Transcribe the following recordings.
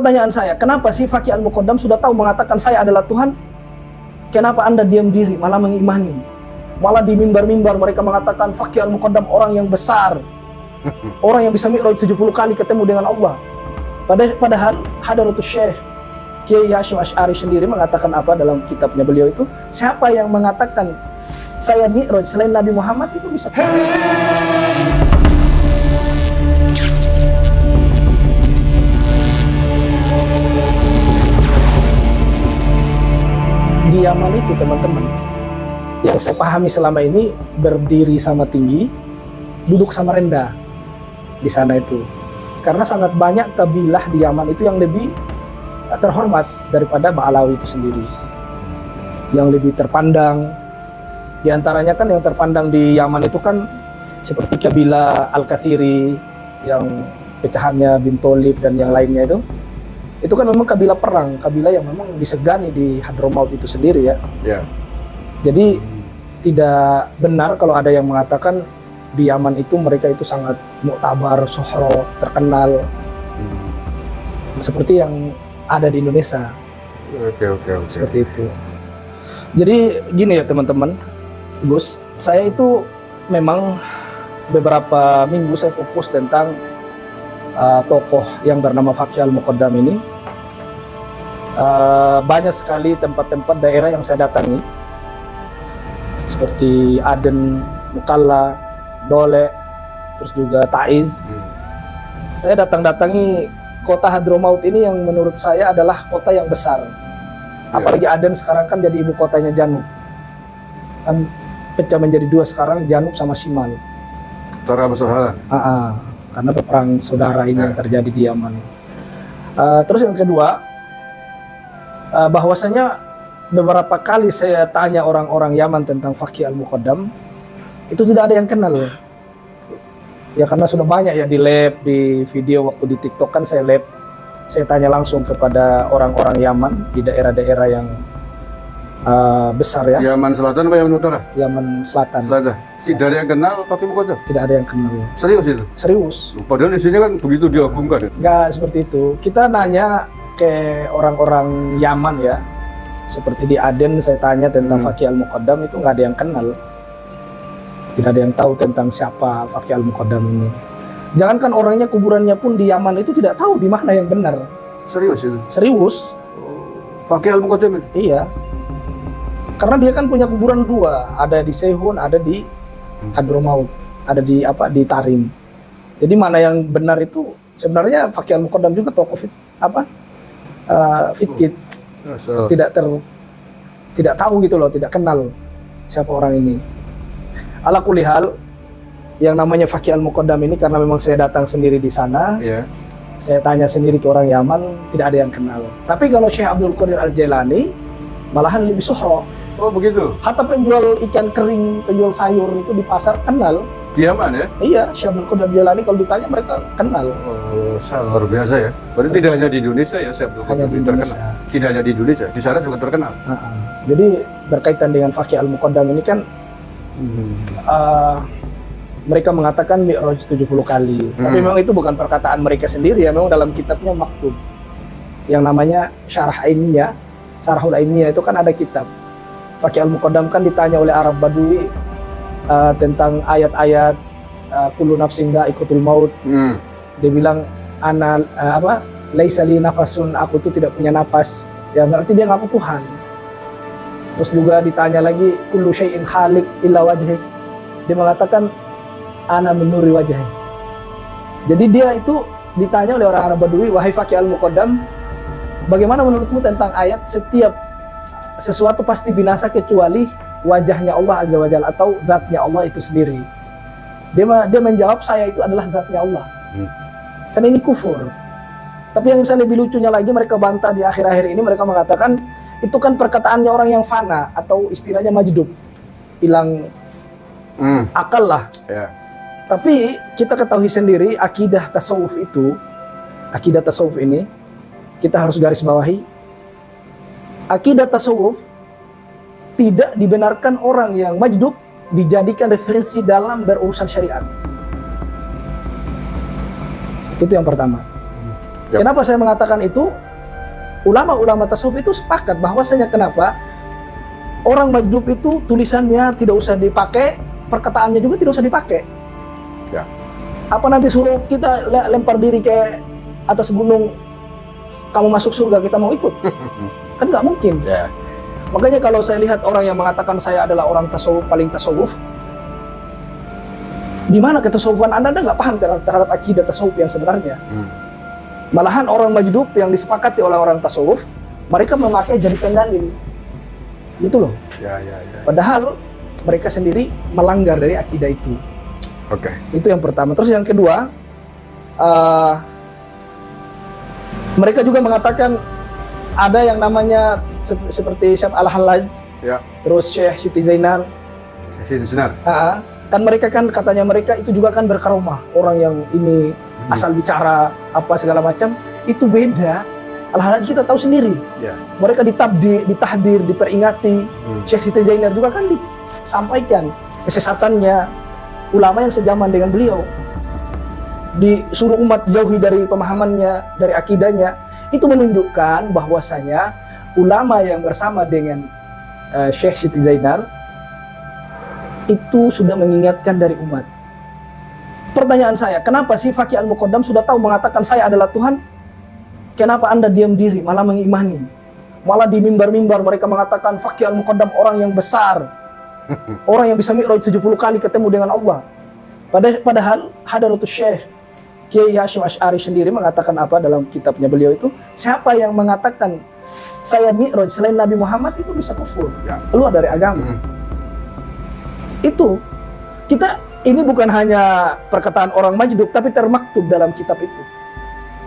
pertanyaan saya, kenapa sih Fakih Al-Muqaddam sudah tahu mengatakan saya adalah Tuhan? Kenapa Anda diam diri, malah mengimani? Malah di mimbar-mimbar mereka mengatakan Fakih Al-Muqaddam orang yang besar, orang yang bisa mi'raj 70 kali ketemu dengan Allah. Padahal Hadratus Syekh Kiai Hasyim Asy'ari sendiri mengatakan apa dalam kitabnya beliau itu, siapa yang mengatakan saya mi'raj selain Nabi Muhammad itu bisa. Di Yaman itu teman-teman, yang saya pahami selama ini berdiri sama tinggi, duduk sama rendah di sana itu. Karena sangat banyak kabilah di Yaman itu yang lebih terhormat daripada Ba'alawi itu sendiri. Yang lebih terpandang. Di antaranya kan yang terpandang di Yaman itu kan seperti kabilah Al-Kathiri yang pecahannya bin Tholib dan yang lainnya itu. Itu kan memang kabilah perang, kabilah yang memang disegani di Hadramaut itu sendiri ya. Yeah. Jadi tidak benar kalau ada yang mengatakan di Yaman itu mereka itu sangat muktabar, sohro, terkenal, seperti yang ada di Indonesia. Oke. Seperti itu. Jadi gini ya teman-teman, Gus, saya itu memang beberapa minggu saya fokus tentang tokoh yang bernama Fakih Al-Muqaddam ini. Banyak sekali tempat-tempat daerah yang saya datangi, seperti Aden, Mukalla, Dole, terus juga Taiz. Saya datangi kota Hadramaut ini yang menurut saya adalah kota yang besar. Apalagi Aden sekarang kan jadi ibu kotanya Janub. Kan pecah menjadi dua sekarang, Janub sama Shimal. Utara besar. Karena perang saudara ini yang terjadi di Yaman. Terus yang kedua, bahwasanya beberapa kali saya tanya orang-orang Yaman tentang Fakih Al-Muqaddam, itu tidak ada yang kenal ya, karena sudah banyak ya di lab, di video waktu di TikTok kan saya lab, saya tanya langsung kepada orang-orang Yaman di daerah-daerah yang besar ya. Yaman Selatan apa Yaman Utara? Yaman Selatan. Tidak ada yang kenal Fakih Al-Muqaddam? Tidak ada yang kenal. Serius itu? Serius. Padahal di sini kan begitu diagungkan. Enggak seperti itu. Kita nanya ke orang-orang Yaman ya, seperti di Aden saya tanya tentang Fakih Al-Muqaddam, itu nggak ada yang kenal. Tidak ada yang tahu tentang siapa Fakih Al-Muqaddam ini. Jangankan orangnya, kuburannya pun di Yaman itu tidak tahu di mana yang benar. Serius itu? Serius. Fakih Al-Muqaddam itu? Iya. Karena dia kan punya kuburan dua, ada di Sehun, ada di Hadramaut, ada di di Tarim. Jadi mana yang benar itu sebenarnya Fakih Al-Muqaddam juga tokoh fiktif. Tidak tahu gitu loh, tidak kenal siapa orang ini. Ala kulli hal, yang namanya Fakih Al-Muqaddam ini karena memang saya datang sendiri di sana, saya tanya sendiri ke orang Yaman, tidak ada yang kenal. Tapi kalau Syekh Abdul Qadir Al-Jailani malahan lebih sohro. Oh begitu? Hatta penjual ikan kering, penjual sayur itu di pasar kenal. Di Yaman ya? Iya, Syekh Abdul Qadir Al-Jailani kalau ditanya mereka kenal. Oh, luar biasa ya. Berarti tidak hanya di Indonesia ya Syekh Abdul Qadir terkenal. Tidak hanya di Indonesia, di sana juga terkenal. Jadi berkaitan dengan Fakih Al-Muqaddam ini kan mereka mengatakan mi'raj 70 kali. Tapi memang itu bukan perkataan mereka sendiri ya, memang dalam kitabnya maktub yang namanya Syarah Ainiyah. Syarahul Ainiyah itu kan ada kitab. Fakih Al-Muqaddam kan ditanya oleh Arab Badui tentang ayat-ayat kullu nafsin dha'iqatul maut. Dia bilang ana laisa li nafasun, aku tuh tidak punya napas. Ya berarti dia ngaku Tuhan. Terus juga ditanya lagi kullu syai'in khaliq illa wajhi. Dia mengatakan ana min nuri wajhi. Jadi dia itu ditanya oleh orang Arab Badui, wahai Fakih Al-Muqaddam, bagaimana menurutmu tentang ayat setiap sesuatu pasti binasa kecuali wajahnya Allah Azza wa Jalla atau zatnya Allah itu sendiri. Dia menjawab, saya itu adalah zatnya Allah. Karena ini kufur. Tapi yang saya lebih lucunya lagi, mereka bantah di akhir-akhir ini, mereka mengatakan itu kan perkataannya orang yang fana atau istilahnya majdub, hilang akal lah. Tapi kita ketahui sendiri akidah tasawuf ini kita harus garis bawahi. Akidah tasawuf tidak dibenarkan orang yang majdub dijadikan referensi dalam berurusan syariat. Itu yang pertama. Yap. Kenapa saya mengatakan itu? Ulama-ulama tasawuf itu sepakat bahwasanya kenapa orang majnub itu tulisannya tidak usah dipakai, perkataannya juga tidak usah dipakai. Ya. Apa nanti suruh kita lempar diri ke atas gunung, kamu masuk surga kita mau ikut? Kan nggak mungkin. Ya. Makanya kalau saya lihat orang yang mengatakan saya adalah orang tasawuf paling tasawuf, di mana ketasawufan Anda nggak paham terhadap akidah tasawuf yang sebenarnya. Malahan orang majdub yang disepakati oleh orang tasawuf, mereka memakai jadikan dalil. Gitu loh. Ya. Padahal mereka sendiri melanggar dari akidah itu. Oke. Itu yang pertama. Terus yang kedua, mereka juga mengatakan ada yang namanya seperti Syekh Al-Hallaj, Ya. terus Syekh Siti Zainar. Siti Zainar. Kan mereka kan katanya mereka itu juga kan berkaromah, orang yang ini asal bicara apa segala macam, itu beda. Al-Hallaj kita tahu sendiri. Ya. Mereka ditahdir, diperingati. Syekh Siti Zainar juga kan disampaikan kesesatannya ulama yang sejaman dengan beliau. Disuruh umat jauhi dari pemahamannya, dari akidahnya. Itu menunjukkan bahwasanya ulama yang bersama dengan Syekh Siti Zainar itu sudah mengingatkan dari umat. Pertanyaan saya, kenapa sih Faqih Al-Muqaddam sudah tahu mengatakan saya adalah Tuhan? Kenapa Anda diam diri, malah mengimani? Malah di mimbar-mimbar mereka mengatakan Faqih Al-Muqaddam orang yang besar. Orang yang bisa mi'raj 70 kali ketemu dengan Allah. Padahal Hadratus Syekh Kiai Hasyim Asy'ari sendiri mengatakan apa dalam kitabnya beliau itu, siapa yang mengatakan saya mi'raj selain Nabi Muhammad itu bisa kufur, keluar dari agama. Itu kita ini bukan hanya perkataan orang majdub, tapi termaktub dalam kitab itu.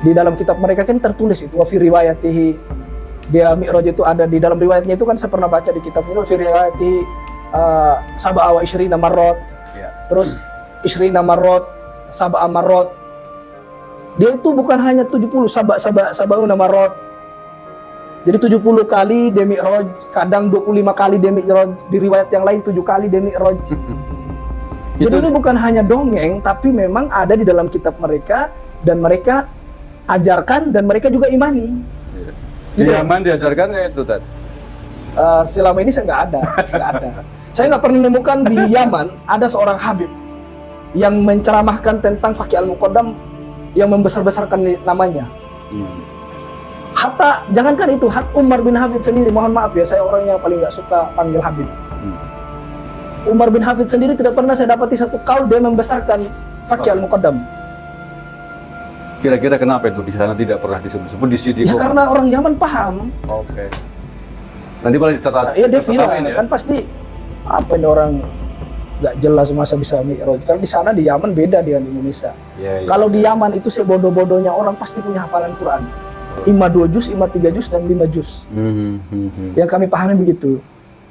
Di dalam kitab mereka kan tertulis itu, wa fi riwayatihi, dia mi'raj itu ada di dalam riwayatnya itu kan saya pernah baca di kitab ini, wa fi riwayatihi sab'a wa isyrina marrat, terus isyrina marrat, sab'a marrat. Dia itu bukan hanya 70 sab'una marrat. Jadi 70 kali dia mi'raj, kadang 25 kali dia mi'raj, di riwayat yang lain 7 kali dia mi'raj. Jadi ini bukan hanya dongeng, tapi memang ada di dalam kitab mereka dan mereka ajarkan dan mereka juga imani. Di Yaman diajarkan kayak itu, Tat? Selama ini saya nggak ada. Saya nggak pernah menemukan di Yaman ada seorang habib yang menceramahkan tentang Faqih Al-Muqaddam yang membesar-besarkan namanya. Hatta jangankan itu, Umar bin Hafid sendiri, mohon maaf ya, saya orangnya paling nggak suka panggil habib. Umar bin Hafid sendiri tidak pernah saya dapati satu kaul dia membesarkan Faqih Al-Muqaddam. Kira-kira kenapa itu di sana tidak pernah disebut-sebut di sini? Ya karena orang Yaman paham. Oke. Nanti malah dicatat. Iya dia viral ya? kan pasti apa ini orang nggak jelas masa bisa mi'raj. Karena di sana di Yaman beda dengan di Indonesia. Ya. Kalau di Yaman itu sebodoh-bodohnya orang pasti punya hafalan Quran. Ima 2 juz, ima 3 juz, dan 5 juz. Yang kami pahami begitu.